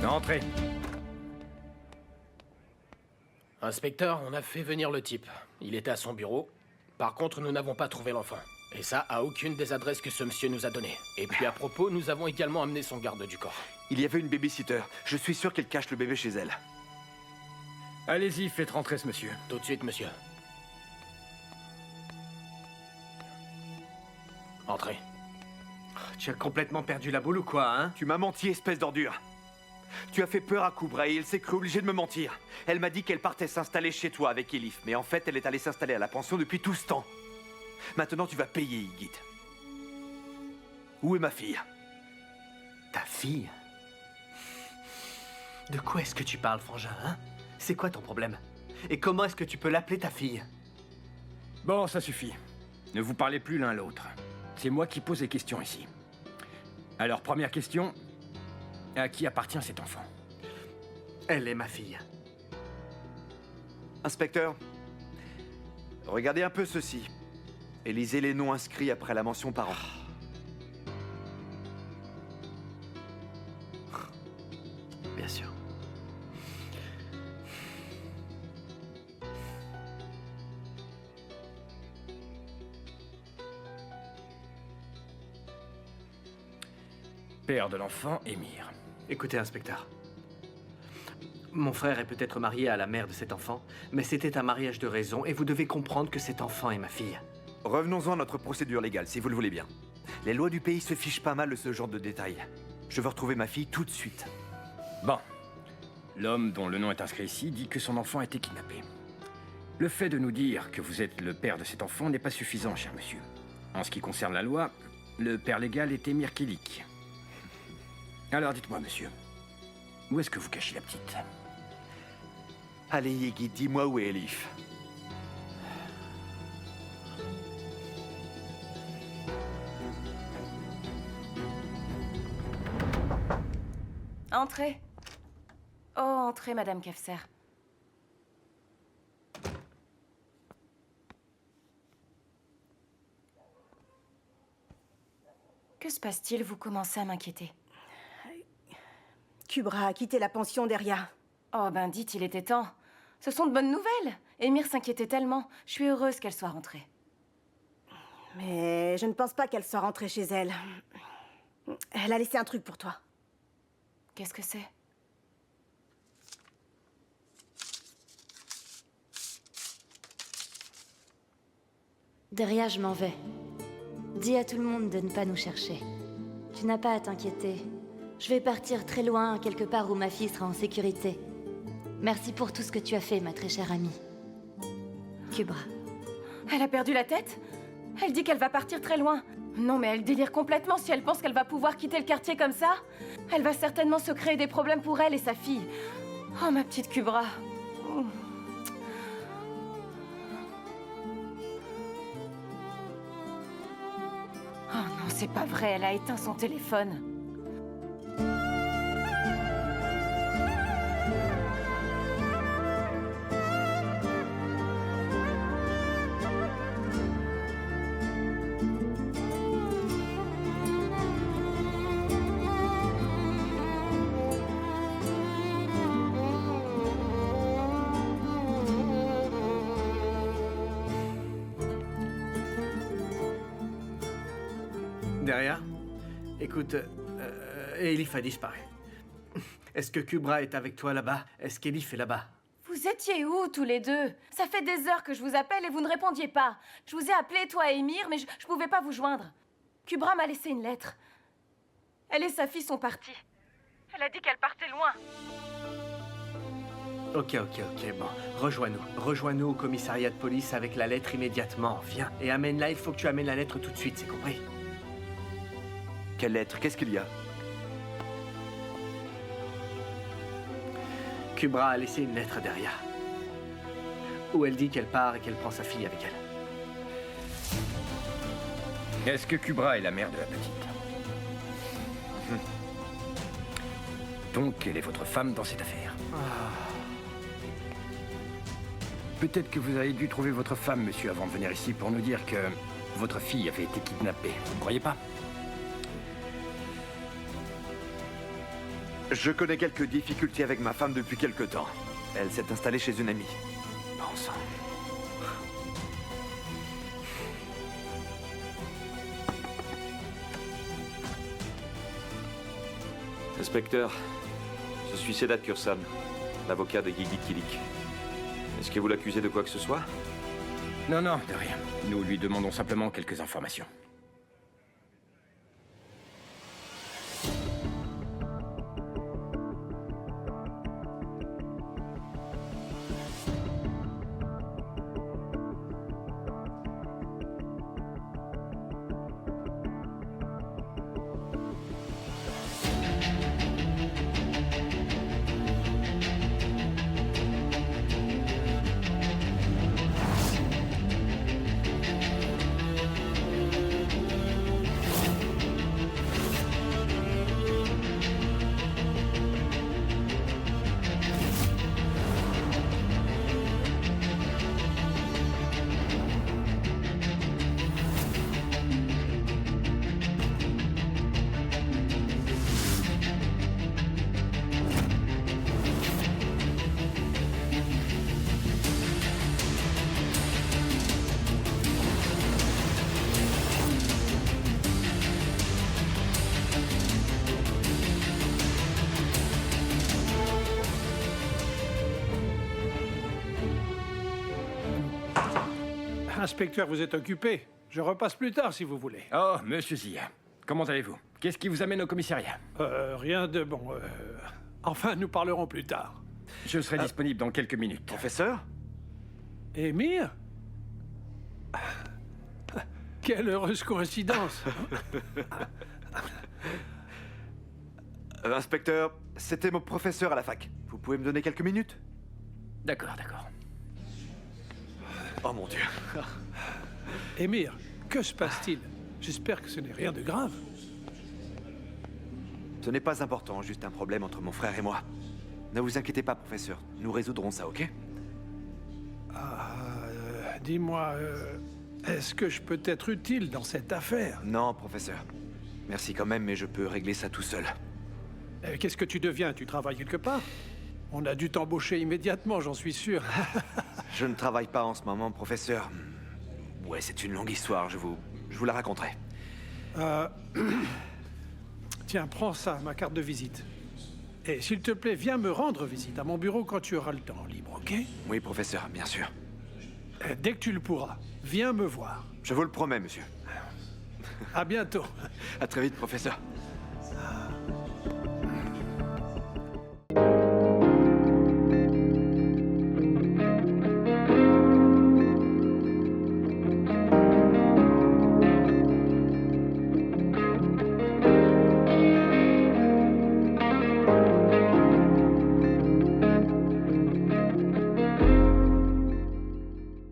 Entrez. Inspecteur, on a fait venir le type. Il était à son bureau. Par contre, nous n'avons pas trouvé l'enfant. Et ça, à aucune des adresses que ce monsieur nous a données. Et puis à propos, nous avons également amené son garde du corps. Il y avait une babysitter. Je suis sûr qu'elle cache le bébé chez elle. Allez-y, faites rentrer ce monsieur. Tout de suite, monsieur. Entrez. Tu as complètement perdu la boule ou quoi, hein? Tu m'as menti, espèce d'ordure. Tu as fait peur à Kubra et elle s'est crue obligée de me mentir. Elle m'a dit qu'elle partait s'installer chez toi avec Elif, mais en fait, elle est allée s'installer à la pension depuis tout ce temps. Maintenant, tu vas payer, Igit. Où est ma fille? Ta fille? De quoi est-ce que tu parles, frangin, hein? C'est quoi ton problème? Et comment est-ce que tu peux l'appeler ta fille? Bon, ça suffit. Ne vous parlez plus l'un l'autre. C'est moi qui pose les questions ici. Alors, première question. À qui appartient cet enfant? Elle est ma fille. Inspecteur, regardez un peu ceci. Et lisez les noms inscrits après la mention parent. Bien sûr. Père de l'enfant, Émir. Écoutez, inspecteur. Mon frère est peut-être marié à la mère de cet enfant, mais c'était un mariage de raison et vous devez comprendre que cet enfant est ma fille. Revenons-en à notre procédure légale, si vous le voulez bien. Les lois du pays se fichent pas mal de ce genre de détails. Je veux retrouver ma fille tout de suite. Bon. L'homme dont le nom est inscrit ici dit que son enfant a été kidnappé. Le fait de nous dire que vous êtes le père de cet enfant n'est pas suffisant, cher monsieur. En ce qui concerne la loi, le père légal est Émir Kilik. Alors dites-moi, monsieur, où est-ce que vous cachez la petite? Allez, Iggy, dis-moi où est Elif. Entrez. Oh, entrez, Madame Kefser. Que se passe-t-il? Vous commencez à m'inquiéter. Kubra a quitté la pension derrière. Oh, ben dites, il était temps. Ce sont de bonnes nouvelles. Émir s'inquiétait tellement. Je suis heureuse qu'elle soit rentrée. Mais je ne pense pas qu'elle soit rentrée chez elle. Elle a laissé un truc pour toi. Qu'est-ce que c'est? Derrière, je m'en vais. Dis à tout le monde de ne pas nous chercher. Tu n'as pas à t'inquiéter. Je vais partir très loin, quelque part où ma fille sera en sécurité. Merci pour tout ce que tu as fait, ma très chère amie. Kubra. Elle a perdu la tête? Elle dit qu'elle va partir très loin. Non, mais elle délire complètement si elle pense qu'elle va pouvoir quitter le quartier comme ça. Elle va certainement se créer des problèmes pour elle et sa fille. Oh, ma petite Kubra. Oh non, c'est pas vrai, elle a éteint son téléphone. Derrière? Écoute, Elif a disparu. Est-ce que Kubra est avec toi là-bas? Est-ce qu'Elif est là-bas? Vous étiez où, tous les deux? Ça fait des heures que je vous appelle et vous ne répondiez pas. Je vous ai appelé, toi et Émir, mais je pouvais pas vous joindre. Kubra m'a laissé une lettre. Elle et sa fille sont parties. Elle a dit qu'elle partait loin. Ok, bon. Rejoins-nous. Rejoins-nous au commissariat de police avec la lettre immédiatement. Viens. Et amène-la, il faut que tu amènes la lettre tout de suite, c'est compris? Quelle lettre? Qu'est-ce qu'il y a? Kubra a laissé une lettre derrière. Où elle dit qu'elle part et qu'elle prend sa fille avec elle. Est-ce que Kubra est la mère de la petite? Donc, elle est votre femme dans cette affaire. Peut-être que vous avez dû trouver votre femme, monsieur, avant de venir ici pour nous dire que votre fille avait été kidnappée. Vous ne croyez pas? Je connais quelques difficultés avec ma femme depuis quelque temps. Elle s'est installée chez une amie. Bon sang. Inspecteur, je suis Sedat Kursan, l'avocat de Yigit Kilik. Est-ce que vous l'accusez de quoi que ce soit? Non, non, de rien. Nous lui demandons simplement quelques informations. Inspecteur, vous êtes occupé. Je repasse plus tard si vous voulez. Oh, monsieur Zia, comment allez-vous? Qu'est-ce qui vous amène au commissariat? Rien de bon. Enfin, nous parlerons plus tard. Je serai disponible dans quelques minutes. Professeur? Émir? Quelle heureuse coïncidence. Inspecteur, c'était mon professeur à la fac. Vous pouvez me donner quelques minutes? D'accord, d'accord. Oh mon Dieu. Émir, que se passe-t-il? J'espère que ce n'est rien de grave. Ce n'est pas important, juste un problème entre mon frère et moi. Ne vous inquiétez pas, professeur. Nous résoudrons ça, ok? Dis-moi, est-ce que je peux être utile dans cette affaire? Non, professeur. Merci quand même, mais je peux régler ça tout seul. Qu'est-ce que tu deviens? Tu travailles quelque part? On a dû t'embaucher immédiatement, j'en suis sûr. Je ne travaille pas en ce moment, professeur. Ouais, c'est une longue histoire, je vous la raconterai. Tiens, prends ça, ma carte de visite. Et s'il te plaît, viens me rendre visite à mon bureau quand tu auras le temps libre, ok? Oui, professeur, bien sûr. Dès que tu le pourras, viens me voir. Je vous le promets, monsieur. À bientôt. À très vite, professeur.